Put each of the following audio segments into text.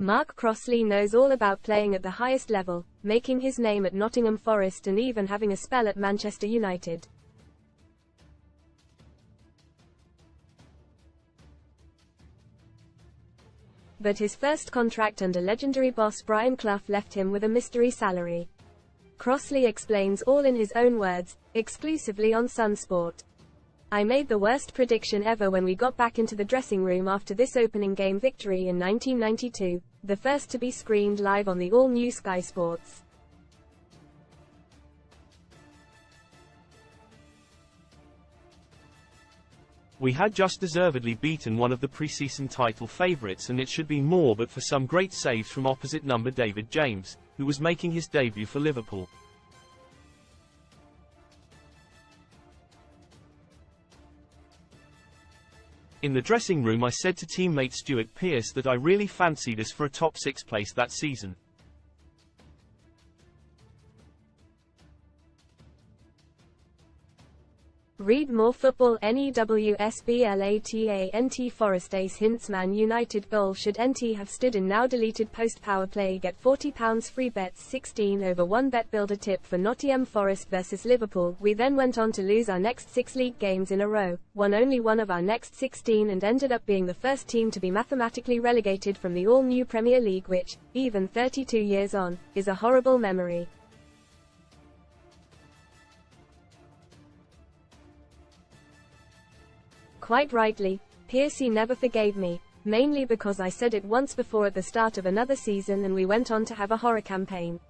Mark Crossley knows all about playing at the highest level, making his name at Nottingham Forest and even having a spell at Manchester United. But his first contract under legendary boss Brian Clough left him with a mystery salary. Crossley explains all in his own words, exclusively on Sunsport. "I made the worst prediction ever when we got back into the dressing room after this opening game victory in 1992, the first to be screened live on the all-new Sky Sports. We had just deservedly beaten one of the pre-season title favourites, and it should be more but for some great saves from opposite number David James, who was making his debut for Liverpool. In the dressing room I said to teammate Stuart Pearce that I really fancied us for a top 6 place that season. Read more football. NEWSBLATANT Forest Ace hints Man United goal should NT have stood in now deleted post power play. Get £40 free bets 16 over 1 bet builder tip for Nottingham Forest vs Liverpool. We then went on to lose our next 6 league games in a row, won only one of our next 16 and ended up being the first team to be mathematically relegated from the all-new Premier League, which, even 32 years on, is a horrible memory. Quite rightly, Pearcey never forgave me, mainly because I said it once before at the start of another season and we went on to have a horror campaign.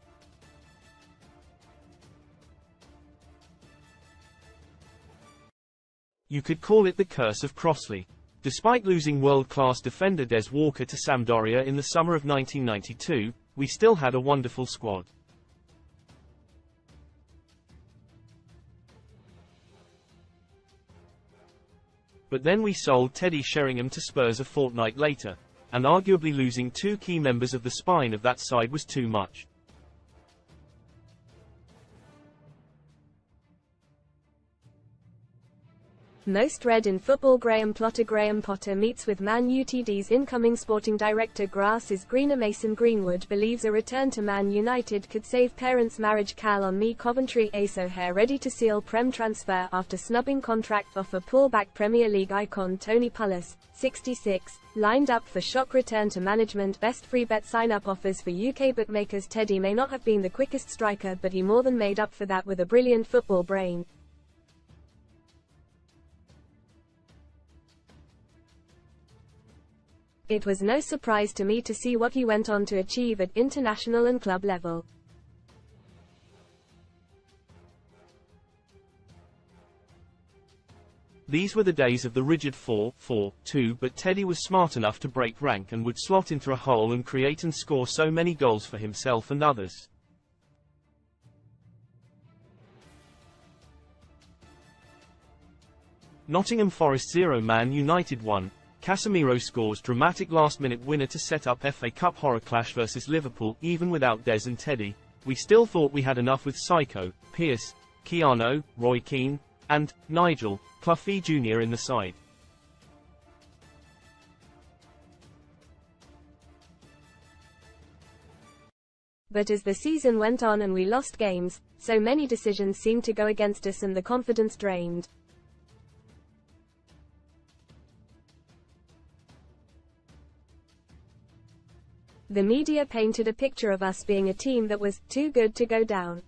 You could call it the curse of Crossley. Despite losing world-class defender Des Walker to Sampdoria in the summer of 1992, we still had a wonderful squad. But then we sold Teddy Sheringham to Spurs a fortnight later, and arguably losing 2 key members of the spine of that side was too much. Most read in football. Graham Potter meets with Man Utd's incoming sporting director. Grass is greener. Mason Greenwood believes a return to Man United could save parents' marriage. Cal on me. Coventry Ace O'Hare ready to seal Prem transfer after snubbing contract offer. Pullback. Premier League icon Tony Pulis, 66, lined up for shock return to management. Best free bet sign-up offers for UK bookmakers. Teddy may not have been the quickest striker, but he more than made up for that with a brilliant football brain. It was no surprise to me to see what he went on to achieve at international and club level. These were the days of the rigid 4-4-2, but Teddy was smart enough to break rank and would slot into a hole and create and score so many goals for himself and others. Nottingham Forest 0 Man United 1. Casemiro scores dramatic last-minute winner to set up FA Cup horror clash versus Liverpool. Even without Des and Teddy, we still thought we had enough with Psycho, Pearce, Keano, Roy Keane, and Nigel Cloughy Jr. in the side. But as the season went on and we lost games, so many decisions seemed to go against us and the confidence drained. The media painted a picture of us being a team that was too good to go down.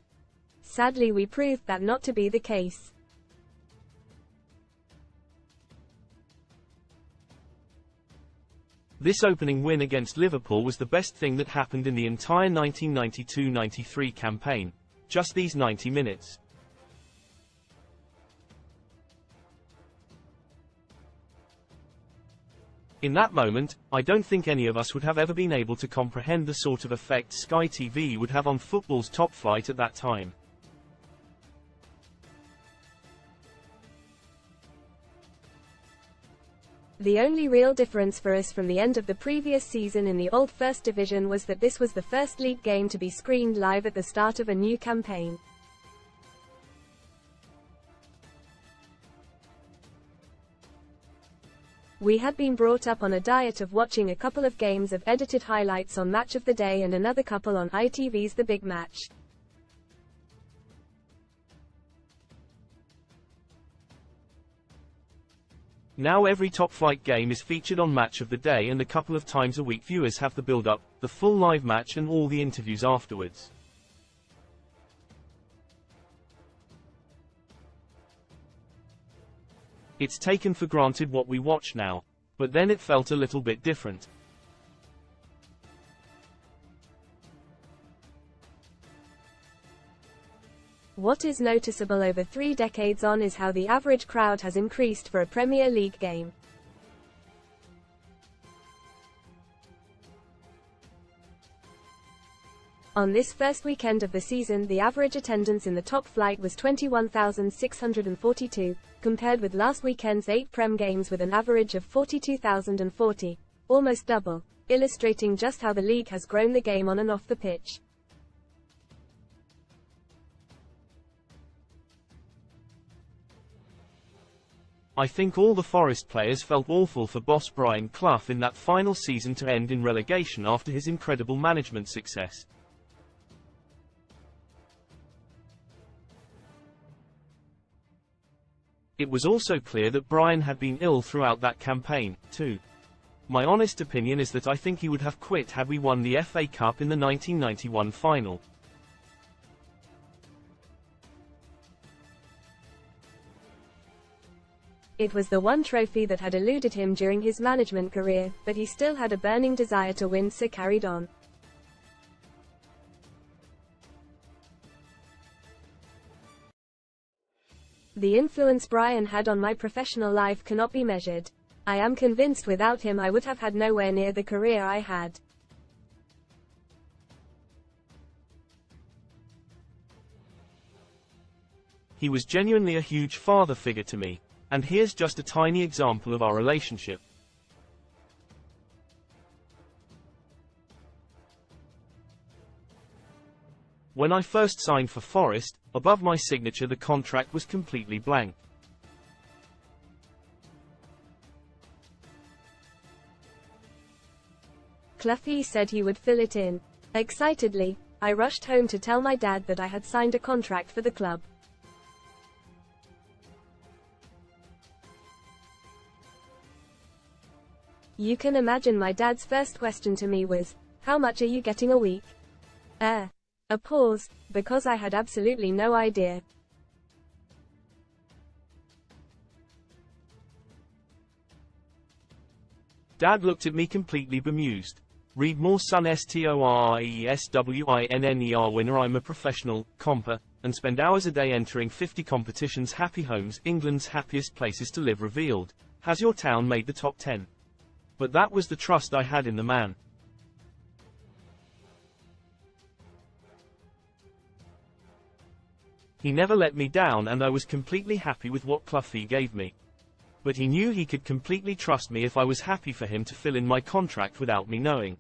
Sadly, we proved that not to be the case. This opening win against Liverpool was the best thing that happened in the entire 1992-93 campaign. Just these 90 minutes. In that moment, I don't think any of us would have ever been able to comprehend the sort of effect Sky TV would have on football's top flight at that time. The only real difference for us from the end of the previous season in the old First Division was that this was the first league game to be screened live at the start of a new campaign. We had been brought up on a diet of watching a couple of games of edited highlights on Match of the Day and another couple on ITV's The Big Match. Now every top-flight game is featured on Match of the Day, and a couple of times a week viewers have the build-up, the full live match and all the interviews afterwards. It's taken for granted what we watch now, but then it felt a little bit different. What is noticeable over 3 decades on is how the average crowd has increased for a Premier League game. On this first weekend of the season, the average attendance in the top flight was 21,642, compared with last weekend's 8 Prem games with an average of 42,040, almost double, illustrating just how the league has grown the game on and off the pitch. I think all the Forest players felt awful for boss Brian Clough in that final season to end in relegation after his incredible management success. It was also clear that Brian had been ill throughout that campaign, too. My honest opinion is that I think he would have quit had we won the FA Cup in the 1991 final. It was the one trophy that had eluded him during his management career, but he still had a burning desire to win, so carried on. The influence Brian had on my professional life cannot be measured. I am convinced without him I would have had nowhere near the career I had. He was genuinely a huge father figure to me, and here's just a tiny example of our relationship. When I first signed for Forest, above my signature the contract was completely blank. Clough said he would fill it in. Excitedly, I rushed home to tell my dad that I had signed a contract for the club. You can imagine my dad's first question to me was, "How much are you getting a week?" A pause, because I had absolutely no idea. Dad looked at me completely bemused. Read more, son. STORESWINNER winner. I'm a professional, comper, and spend hours a day entering 50 competitions. Happy Homes, England's happiest places to live revealed. Has your town made the top 10? But that was the trust I had in the man. He never let me down, and I was completely happy with what Clough gave me. But he knew he could completely trust me if I was happy for him to fill in my contract without me knowing.